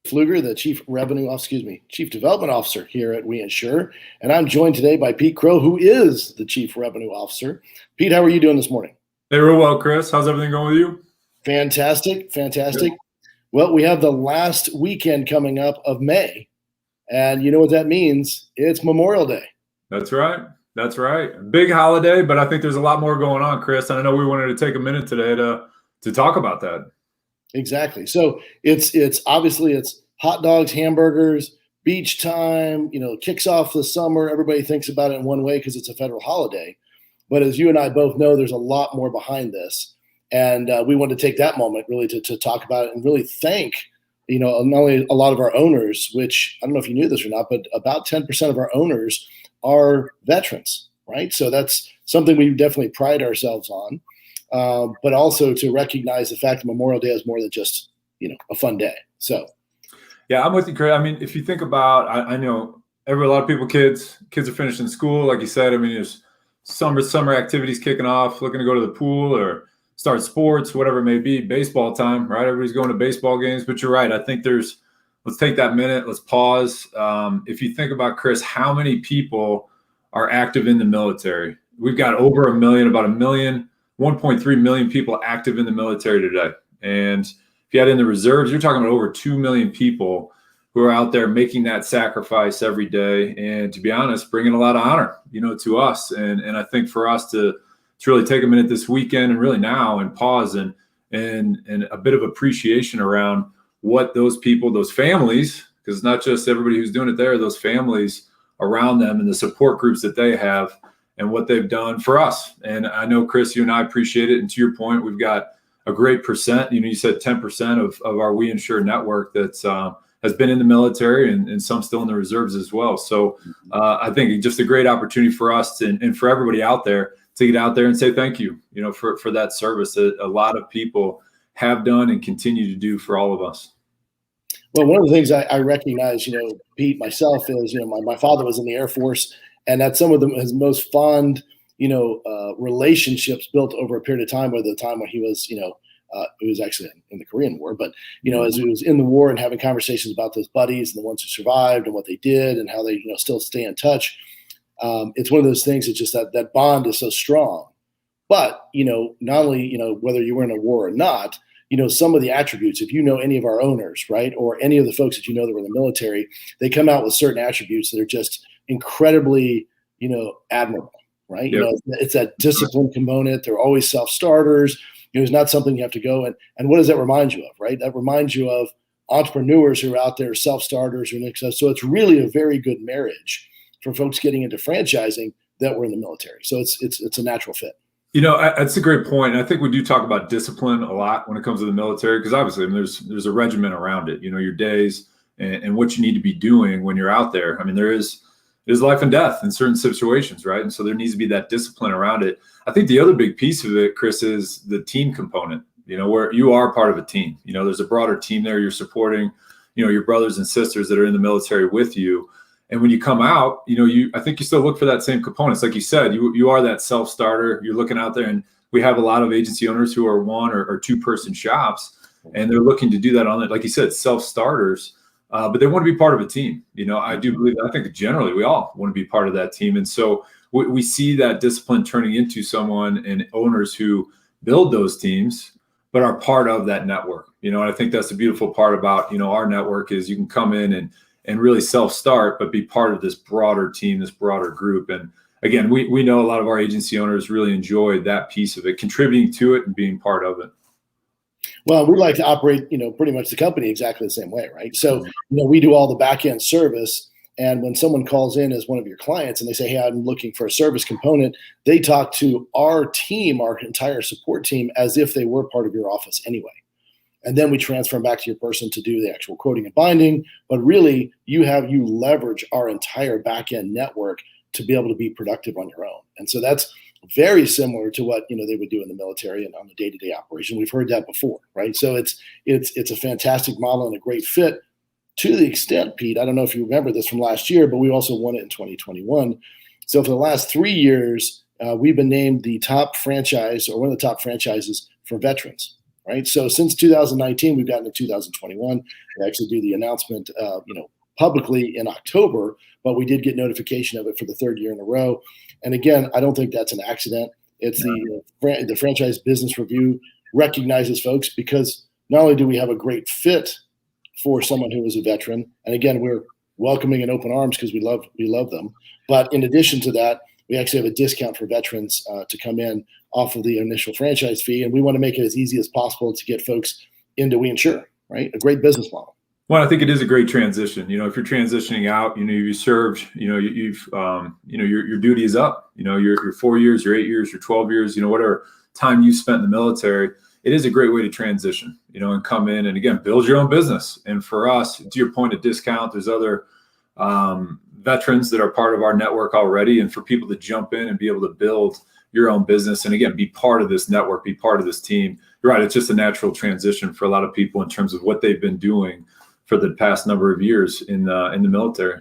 Pfluger, the Chief Development Officer here at We Insure, and I'm joined today by Pete Crow, who is the Chief Revenue Officer. Pete, how are you doing this morning? Hey, real well, Chris. How's everything going with you? Fantastic. Good. Well, we have the last weekend coming up of May, and you know what that means? It's Memorial Day. That's right. Big holiday, but I think there's a lot more going on, Chris. And I know we wanted to take a minute today to talk about that. Exactly. So it's obviously hot dogs, hamburgers, beach time, kicks off the summer. Everybody thinks about it in one way because it's a federal holiday. But as you and I both know, there's a lot more behind this. And we want to take that moment really to talk about it and really thank, not only a lot of our owners, which I don't know if you knew this or not, but about 10% of our owners are veterans, right? So that's something we definitely pride ourselves on. But also to recognize the fact that Memorial Day is more than just, a fun day. So, yeah, I'm with you, Chris. I mean, if you think about, I know a lot of people, kids are finishing school, like you said. I mean, there's summer activities kicking off, looking to go to the pool or start sports, whatever it may be. Baseball time, right? Everybody's going to baseball games. But you're right. I think let's take that minute. Let's pause. If you think about, Chris, how many people are active in the military? We've got over a million, about 1.3 million people active in the military today. And if you add in the reserves, you're talking about over 2 million people who are out there making that sacrifice every day. And to be honest, bringing a lot of honor, to us. And I think for us to really take a minute this weekend and really now and pause and a bit of appreciation around what those people, those families, because it's not just everybody who's doing it there, those families around them and the support groups that they have and what they've done for us. And I know, Chris, you and I appreciate it. And to your point, we've got a great percent. You said 10% of our We Insure network that's has been in the military and some still in the reserves as well. So I think just a great opportunity for us and for everybody out there to get out there and say thank you, for that service that a lot of people have done and continue to do for all of us. Well, one of the things I recognize, Pete, myself is, my father was in the Air Force, and that's some of his most fond, relationships built over a period of time, whether the time when he was, it was actually in the Korean War, but, as he was in the war and having conversations about those buddies and the ones who survived and what they did and how they, still stay in touch. It's one of those things that just that bond is so strong. But, not only, whether you were in a war or not, some of the attributes, if any of our owners, right, or any of the folks that that were in the military, they come out with certain attributes that are just incredibly, admirable, right? Yep. It's that discipline component. They're always self-starters. It's not something you have to go and what does that remind you of, right? That reminds you of entrepreneurs who are out there, self-starters, so it's really a very good marriage for folks getting into franchising that were in the military. So it's a natural fit. That's a great point. And I think we do talk about discipline a lot when it comes to the military, because obviously there's a regimen around it, your days and what you need to be doing when you're out there. I mean, there's life and death in certain situations, right? And so there needs to be that discipline around it. I think the other big piece of it, Chris, is the team component, where you are part of a team. There's a broader team there. You're supporting, your brothers and sisters that are in the military with you. And when you come out, I think you still look for that same components. Like you said, you are that self-starter. You're looking out there, and we have a lot of agency owners who are one or two person shops, and they're looking to do that on it. Like you said, self-starters, but they want to be part of a team. I do believe, I think generally we all want to be part of that team. And so we see that discipline turning into someone and owners who build those teams, but are part of that network. And I think that's the beautiful part about, our network is you can come in and really self-start, but be part of this broader team, this broader group. And again, we know a lot of our agency owners really enjoy that piece of it, contributing to it and being part of it. Well, we like to operate, pretty much the company exactly the same way, right? So, we do all the back end service. And when someone calls in as one of your clients and they say, hey, I'm looking for a service component, they talk to our team, our entire support team, as if they were part of your office anyway. And then we transfer them back to your person to do the actual quoting and binding. But really, you leverage our entire back end network to be able to be productive on your own. And so that's very similar to what they would do in the military and on the day-to-day operation. We've heard that before, right? So it's a fantastic model and a great fit to the extent, Pete, I don't know if you remember this from last year, but we also won it in 2021. So for the last 3 years, we've been named the top franchise or one of the top franchises for veterans. right? So since 2019, we've gotten to 2021. We actually do the announcement, publicly in October, but we did get notification of it for the third year in a row. And again, I don't think that's an accident. It's the Franchise Business Review recognizes folks because not only do we have a great fit for someone who is a veteran, and again, we're welcoming in open arms because we love them. But in addition to that, we actually have a discount for veterans to come in off of the initial franchise fee, and we want to make it as easy as possible to get folks into We Insure, right? A great business model. Well, I think it is a great transition. If you're transitioning out, you served, you've, your duty is up. Your 4 years, your 8 years, your 12 years, whatever time you spent in the military. It is a great way to transition, and come in and again build your own business. And for us, to your point of discount, there's other veterans that are part of our network already, and for people to jump in and be able to build your own business and again be part of this network, be part of this team. You're right; it's just a natural transition for a lot of people in terms of what they've been doing for the past number of years in the military.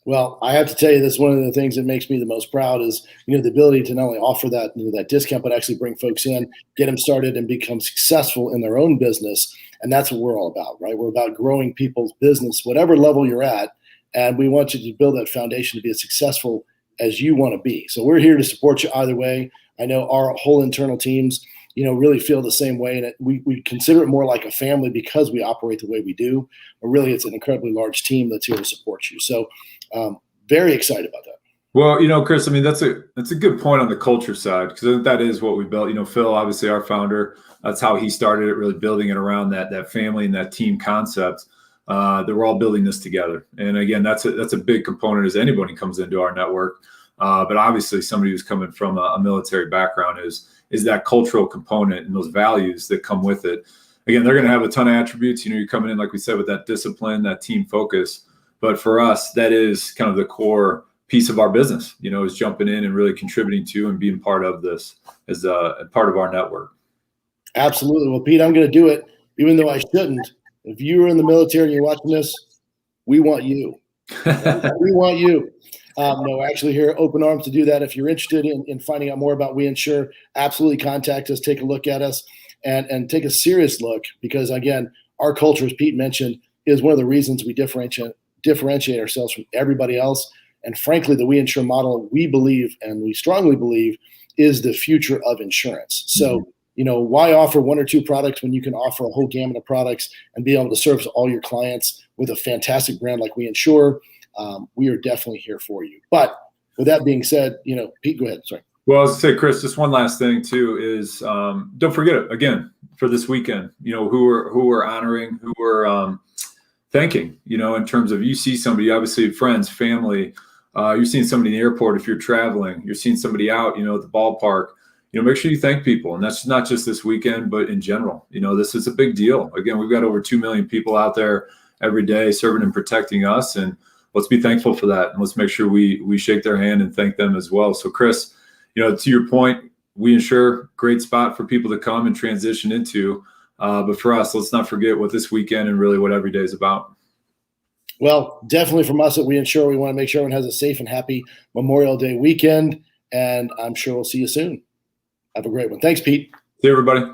Well, I have to tell you, this one of the things that makes me the most proud is, the ability to not only offer that, that discount, but actually bring folks in, get them started and become successful in their own business. And that's what we're all about, right? We're about growing people's business, whatever level you're at. And we want you to build that foundation to be as successful as you want to be. So we're here to support you either way. I know our whole internal teams, really feel the same way. And we consider it more like a family because we operate the way we do. But really, it's an incredibly large team that's here to support you. So very excited about that. Well, Chris, I mean, that's a good point on the culture side, because that is what we built. Phil, obviously our founder, that's how he started it, really building it around that family and that team concept. That we're all building this together. And again, that's a big component as anybody comes into our network. But obviously somebody who's coming from a military background is that cultural component and those values that come with it. Again, they're going to have a ton of attributes. You're coming in, like we said, with that discipline, that team focus. But for us, that is kind of the core piece of our business, is jumping in and really contributing to and being part of this as a part of our network. Absolutely. Well, Pete, I'm going to do it, even though I shouldn't. If you are in the military and you're watching this, we want you. We want you. No, actually here, open arms to do that. If you're interested in finding out more about We Insure, absolutely contact us, take a look at us, and take a serious look, because again, our culture, as Pete mentioned, is one of the reasons we differentiate ourselves from everybody else. And frankly, the We Insure model, we believe, and we strongly believe, is the future of insurance. So, why offer one or two products when you can offer a whole gamut of products and be able to service all your clients with a fantastic brand like We Insure? We are definitely here for you. But with that being said, Pete, go ahead. Sorry. Well, I was going to say, Chris, just one last thing too is don't forget it again for this weekend. Who we're honoring, who we're thanking. In terms of, you see somebody, obviously friends, family. You're seeing somebody in the airport if you're traveling. You're seeing somebody out, at the ballpark. Make sure you thank people, and that's not just this weekend, but in general. This is a big deal. Again, we've got over 2 million people out there every day serving and protecting us, and let's be thankful for that, and let's make sure we shake their hand and thank them as well. So, Chris, to your point, We Insure, great spot for people to come and transition into. But for us, let's not forget what this weekend and really what every day is about. Well, definitely from us at We Insure, we want to make sure everyone has a safe and happy Memorial Day weekend, and I'm sure we'll see you soon. Have a great one. Thanks, Pete. See you, everybody.